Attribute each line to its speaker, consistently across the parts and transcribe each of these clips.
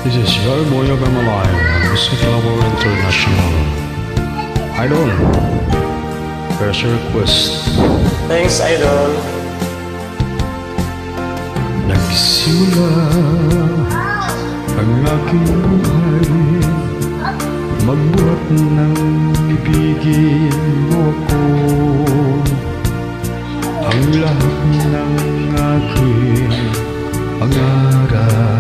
Speaker 1: This is your Moyo Gamalay, Music Lover International. Idol, here's your request.
Speaker 2: Thanks, Idol.
Speaker 1: Nagsimula ang aking buhay, magbuhat ng ibigin mo ko. Ang lahat ng aking pangarap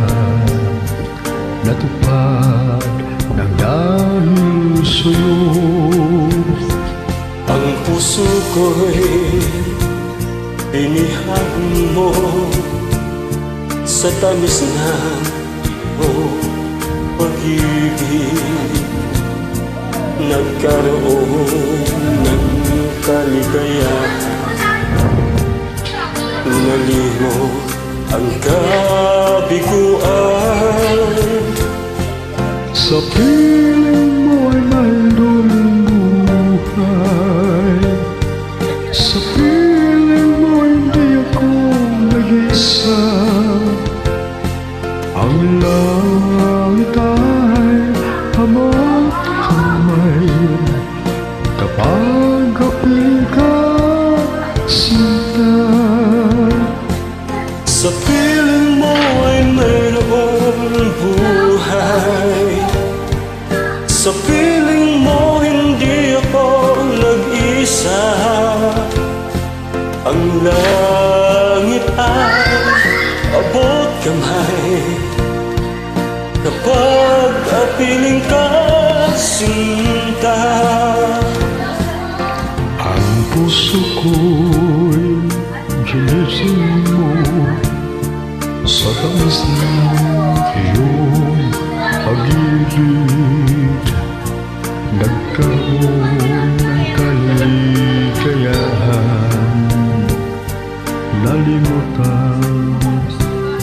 Speaker 1: natupad ng dahil sa'yo.
Speaker 2: Ang puso ko'y inihan mo sa tamis ng pag-ibig. Nagkaroon ng kaligayahan, nalimot ang kabiguan.
Speaker 1: Sa piling mo'y mayroong buhay, sa piling mo hindi ako nag-isa. Ang langit ay hamot kamay kapag apiling ka, sinta.
Speaker 2: Sa piling mo ay mayroong buhay, sa piling mo hindi ako nag-isa. Ang langit ay abot kamay kapag apiling ka, sinta.
Speaker 1: Ang puso ko'y ginising mo sa tamis ng iyong pag-ibig. Nagkaroon ng kaligayahan, nalimutan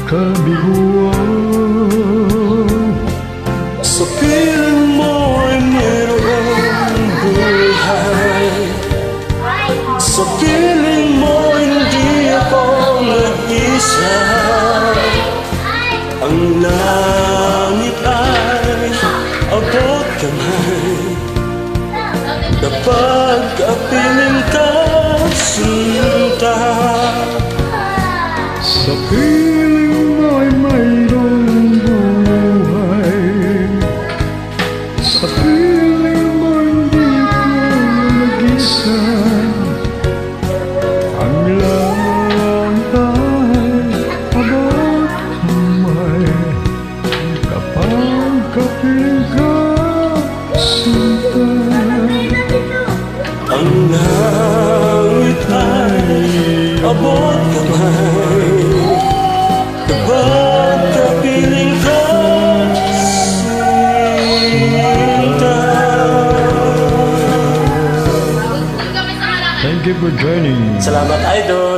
Speaker 1: kabiguan.
Speaker 2: Sa piling mo ay mayroong buhay, sa piling mo hindi ako nag-isa. Ang langit ay abot kamay kapag apiling ka, sinta.
Speaker 1: Sa piling mo'y mayroong buhay, sa piling mo hindi ko nag-isa. Ang langit ay abot kamay kapag kapiling ka, sinta.
Speaker 2: Ang langit ay abot kamay kapag kapiling ka, sinta.
Speaker 1: Thank you for joining.
Speaker 2: Salamat, Idol.